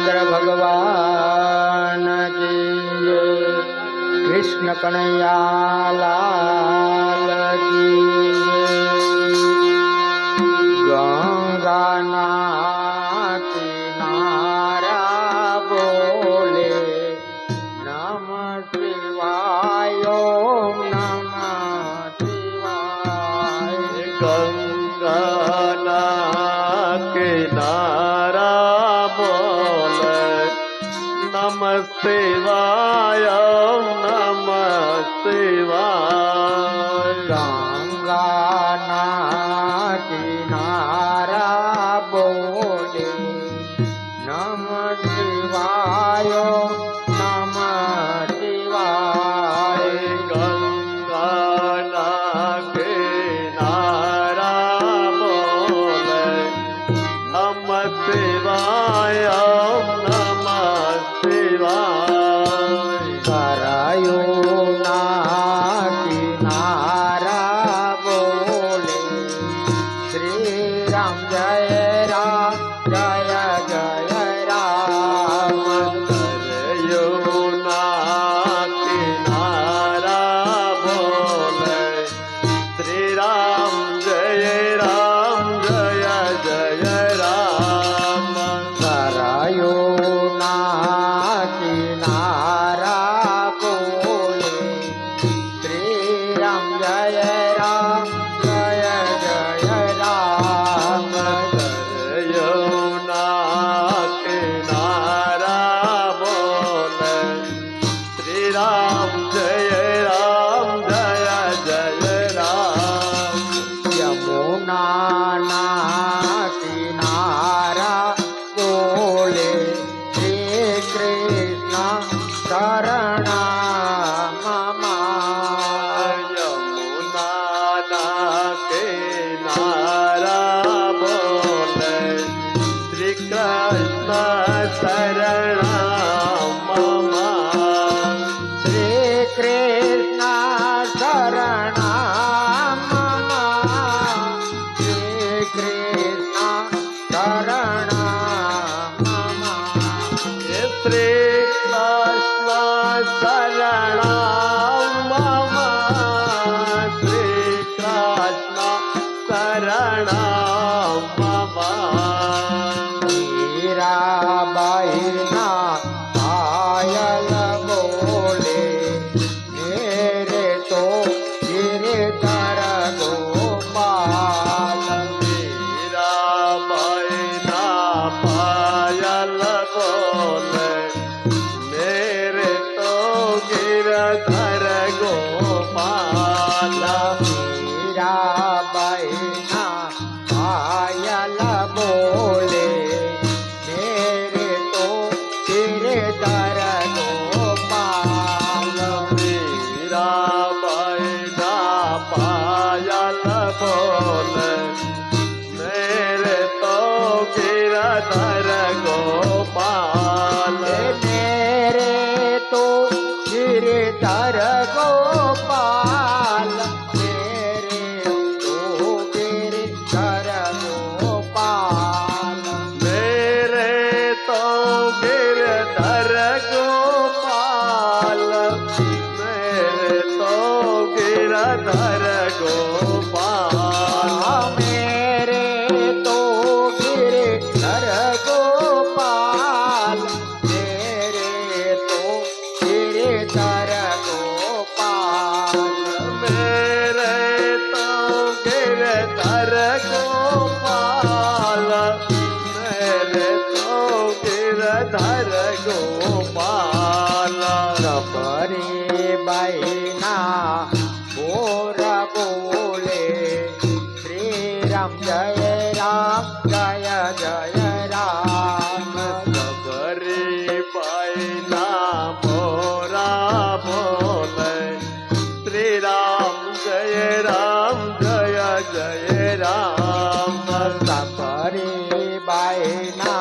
रामचंद्र भगवान की जय। कृष्ण कन्हैया लाल की जय। गंगा किनारा बोले नमः शिवाय ओम नमः शिवाय। गंगा किनारा बोले नमः शिवाय नमः शिवाय। गंगा किनारा बोले नमः शिवाय नमः शिवाय। गंगा किनारा बोले नमः शिवाय नमः शिवाय। सरयू किनारा बोले श्री राम जय राम जय जय राम। यमुना किनारा बोले श्री राम जय जय राम। सरयू किनारा बोले श्री राम जय जय राम। यमुना किनारा बोले श्री राम जय जय राम। यमुना किनारा बोले श्री कृष्ण शरण मम। यमुना किनारा बोले श्री कृष्ण शरण मम। श्री कृष्ण शरण मम। श्री कृष्ण शरण मम। श्री कृष्ण शरण मम। श्री कृष्ण शरण मम। मीराबाई ना पायल बोले मेरे तो गिरधर गोपाल। मीराबाई ना पायल बोले मेरे तो गिरधर गोपाल। मीराबाई ना पायल बोले मेरे तो गिरधर गोपाल। मीराबाई ना पायल बोले मेरे तो गिरधर गोपाल। मेरे तो गिरधर गोपाल। मेरे तो गिरधर गोपाल। मेरे तो गिरधर गोपाल। मेरे तो गिरधर गोपाल। मेरे तो गिरधर गोपाल। मेरे तो गिरधर गोपाल। मेरे तो गिरधर गोपाल। मेरे तो गिरधर गोपाल। सबरी बहना गोर बोले श्री राम जय जय राम। सबरी बैना मोरा बोले श्री राम जय जय राम। सबरी बहना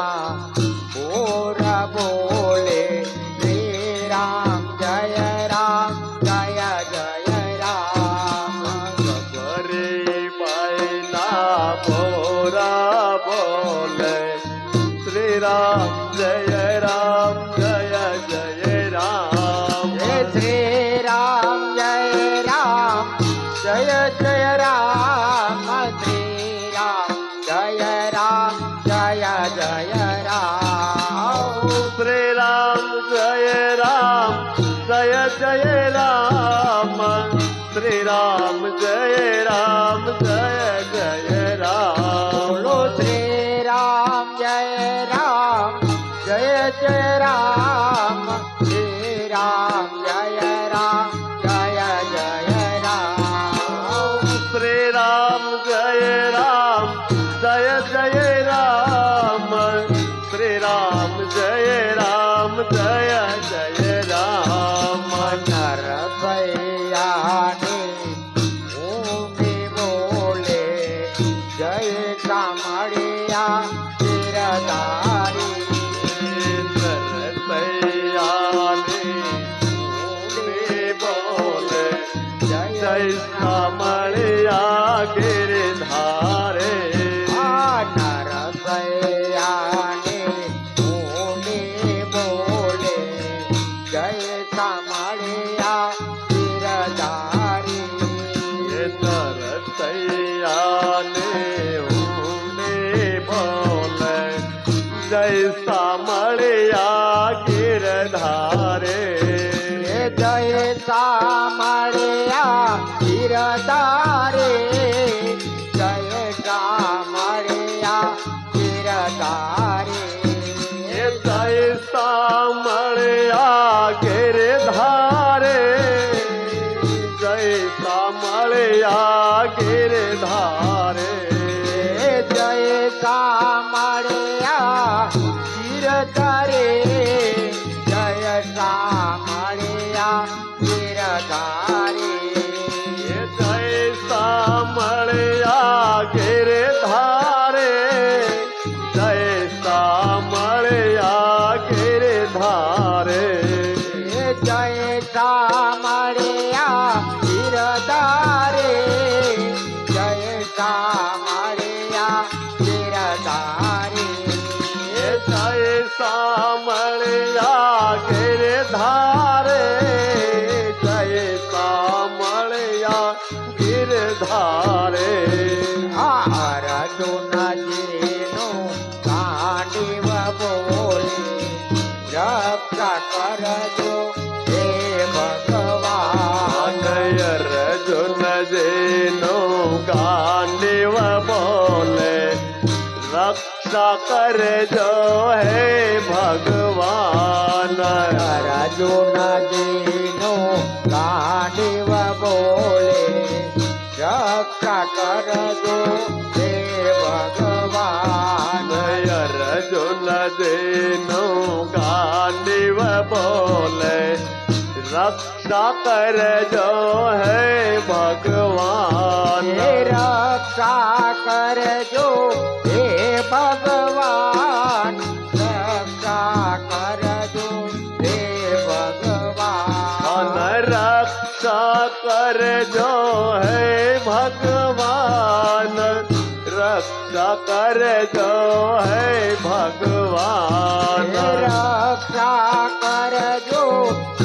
गोर बोले श्री राम जय जय श्री राम जय जय राम श्री राम जय जय राम बोलो श्री राम जय जय राम श्री राम जय जय राम श्री राम जय जय राम श्री राम जय जय राम नर भैयाने ऊँडी बोले जय कामड़िया सिरदारी बोले जय सामड़िया गिरधारे नर भैयाने ऊँडी बोले जय कामड़िया सिरदारी तरसैया ने बोले जय सामड़िया गिरधारे जय कामड़िया गिरधारे जय कामड़िया गिरधारे जय सामड़िया गिरधारे जय सामड़िया गिरधारे जय कामड़िया गिरधारे जय कामड़िया गिरधारे जय सामड़िया गिरधारे जय सामड़िया गिरधारे जय कामड़िया गिरधारे जय कामड़िया गिरधारे जय सामड़िया गिरधारे जय सामड़िया गिरधारे अर्जुन जीनो कांडीव बोले रक्षा करजो हे भगवान अर्जुन जीनो कांडीव बोले रक्षा कर जो है भगवान अर्जुन जीनो कांडीव बोले रक्षा करजो हे भगवान अर्जुन जीनो कांडीव बोले रक्षा कर जो है भगवान रक्षा करजो हे भगवान रक्षा करजो हे भगवान रक्षा कर जो है भगवान रक्षा कर जो है भगवान रक्षा करजो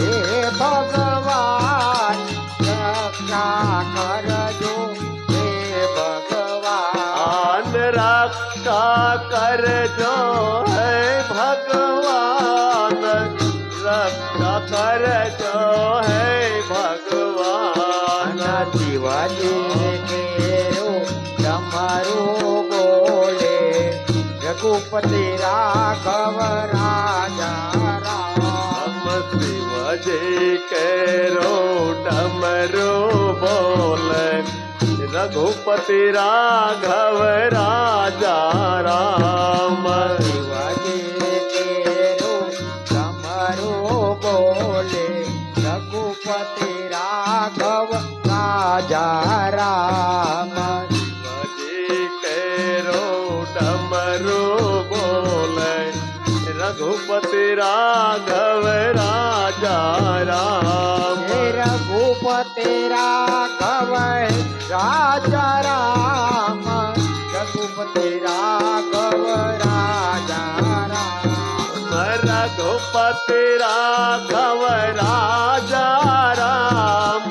हे भगवान रक्षा करजो हे भगवान रक्षा कर जो है भगवान रक्षा कर जो है भगवान शिवाजी केरो डमरू बोले रघुपति राघव राजा राम शिवजी केरो डमरू बोले रघुपति राघव राजा राम शिवाजी केरो डमरू बोले रघुपति राघव राजा राम शिवजी केरो डमरू बोले रघुपति राघव राजा राम रघुपति राघव राजा राम रघुपति राघव राजा राम रघुपति राघव राजा राम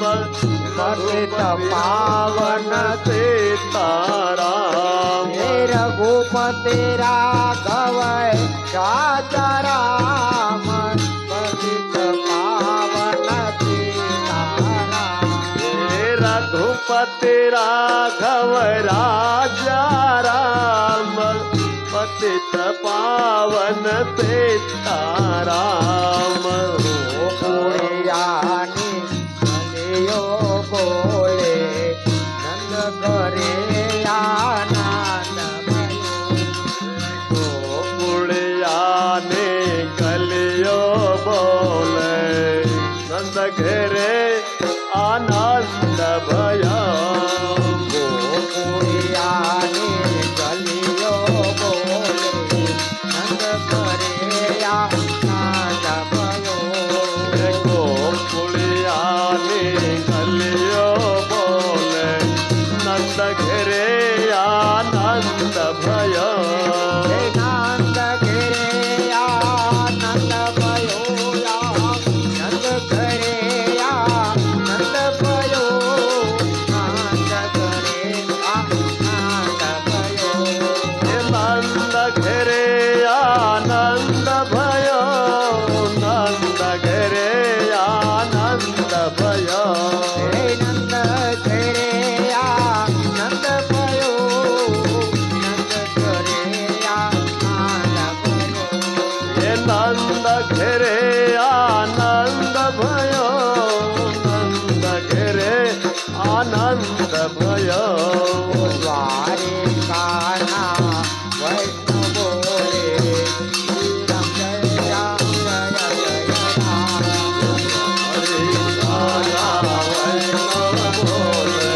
पतित पावन सीताराम रघुपति राघव राजा राम मन सीताराम ગોકુળિયાની કલીઓ બોલે નંદ કરે આનંદ ગોકુળિયા ને કલિયો બોલે નંદ ઘરે આનંદ ભયા ગોકુળિયાની કલીઓ બોલે નંદ કરે આનંદ ભયો ગોકુળિયાની કલિયો બોલે નંદ ઘરે આનંદ ભયો નંદ ઘરે આનંદ ભયો નંદ ઘરે આનંદ ભયો નંદ ઘરે આનંદ ભયો નંદ ઘરે આનંદ ભયો નંદ ઘરે આનંદ ભયો હે નંદ ઘરે આનંદ ભયો નંદ ઘરે આનંદ ભયો એ નંદ ઘરે આનંદ ભયો નંદ ઘરે આનંદ ભયો દ્વારિકાના વૈષ્ણવ બોલે શ્રી રામ જય રામ જય જય રામ હરિ વૈષ્ણવ બોલે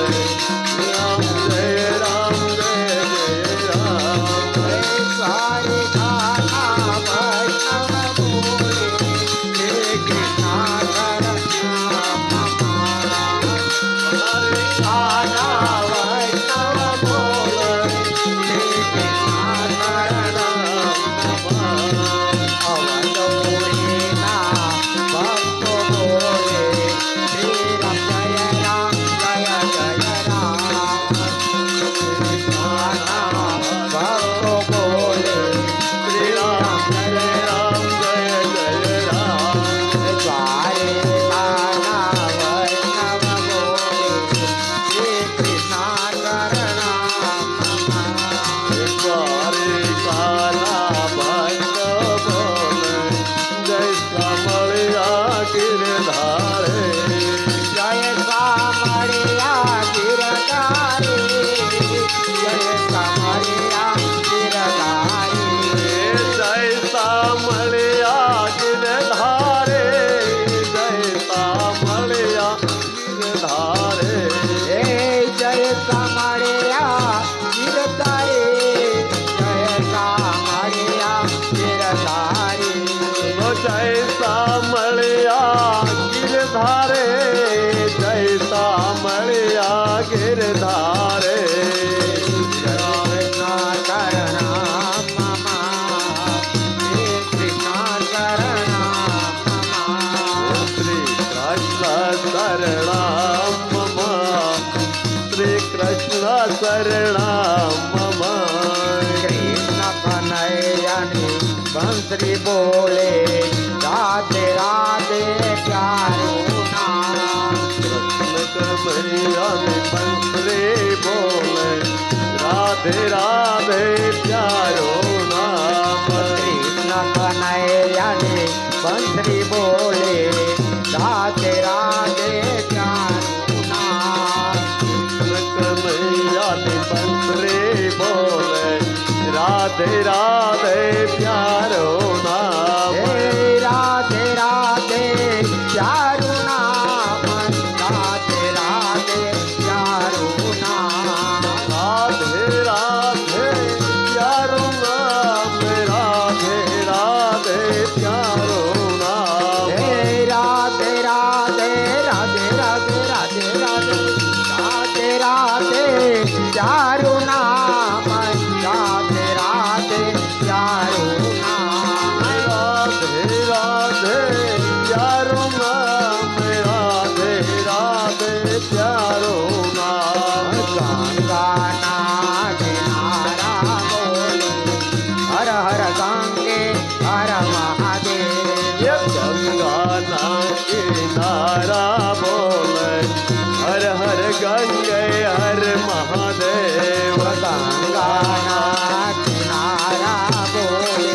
રામ જય રામ જય જય રામ દ્વારિકાના વૈષ્ણવ બોલે શ્રી કૃષ્ણ દ્વારિકાના વૈષ્ણવ બોલે શ્રી કૃષ્ણ અવધપુરીના ભક્તો બોલે શ્રી રામ જય રામ જય જય રામ કૃષ્ણના ભક્તો બોલે શ્રી રામ જય રામ જય જય રામ દ્વારિકાના વૈષ્ણવ બોલે શ્રી કૃષ્ણ દ્વારિકાના ભક્ત બોલે જય કમળિયા ગિરધારે જય સામળિયા ગિરધારી જય સામળિયા ગિરધારી જય સામળિયા ગિરધારે જય સામળિયા ગિરધારે હે જય સામળિયા ગિરધારી જય સામળિયા ગિરધારી જય સામળિયા ગિરધારે જય સામળિયા ગિરધારે જય કૃષ્ણ શરણમ મમ શ્રી કૃષ્ણ શરણમ શ્રી કૃષ્ણ શરણામ મમ શ્રી કૃષ્ણ શરણામ મમ કૃષ્ણ કનૈયાની બંસરી બોલે રાધે રાધે પ્યારું નામ કૃષ્ણ કનૈયાની બંસરી બોલે રાધે રાધે પ્યારો નામ કૃષ્ણ કનૈયાની બંસરી બોલે રાધે રાધે પ્યારું નામ કનૈયાની બંસરી બોલે રાધે રાધે પ્યારો નામ હે રાધે રાધે પ્યારું નામ રાધે રાધે પ્યારું નામ રાધે રાધે પ્યારો નામ રાધે રાધે પ્યારો નામ હે રાધે રાધે રાધે રાધે રાધે રાધે રાધે રાધે પ્યારું નામ રાધે રાધે પ્યારું નામ રાધે રાધે પ્યારો નામ રાધે રાધે પ્યારો નામ ગંગાના કિનારા બોલે હર હર ગંગે હર મહાદેવ ગંગાના કિનારા બોલે હર હર ગંગે હર મહાદેવ ગંગાના કિનારા બોલે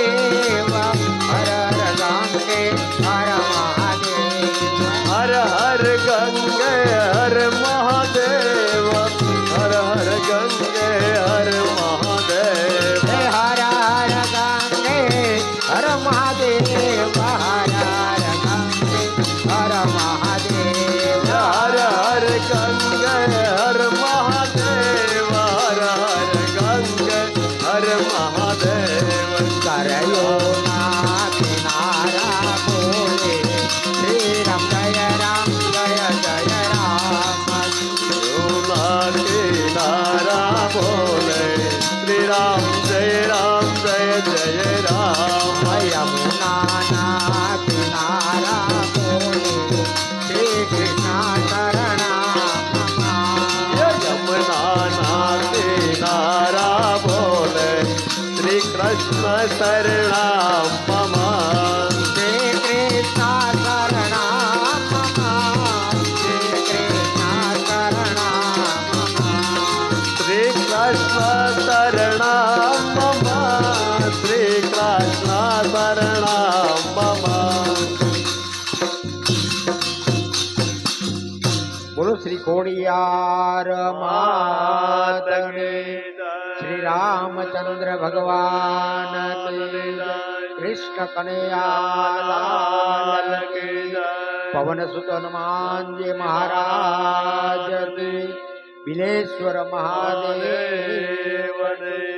મહાદેવ હર હર ગંગે હર મહાદેવ હર હર ગંગે હર મહાદેવ હર હર ગંગે હર મહાદેવ હે હર હર ગંગે હર મહાદેવ હર હર ગંગે હર મહાદેવ હર હર ગંગે હર મહાદેવ હર હર ગંગે હર મહાદેવ કરયો ના કિનારા બોલે શ્રી રામ જય રામ જય જય રામ યમુના કિનારા બોલે શ્રી રામ જય જય રામ યમુના ના કિનારા બોલે શ્રી કૃષ્ણ શરણામ યમુના કિનારા બોલે શ્રી કૃષ્ણ શરણામ મમ શ્રી કૃષ્ણ શરણામ શ્રી કૃષ્ણ શરણામ શ્રી કૃષ્ણ શરણામ મમ શ્રી કૃષ્ણ શરણામ મમ બોલો શ્રી ખોડિયાર માત માતંગે શ્રી રામચંદ્ર ભગવાન કી જય. કૃષ્ણ કનૈયા લાલ કી જય. પવન સુત હનુમાનજી મહારાજ કી. બિલેશ્વર મહાદેવ મહાદેવને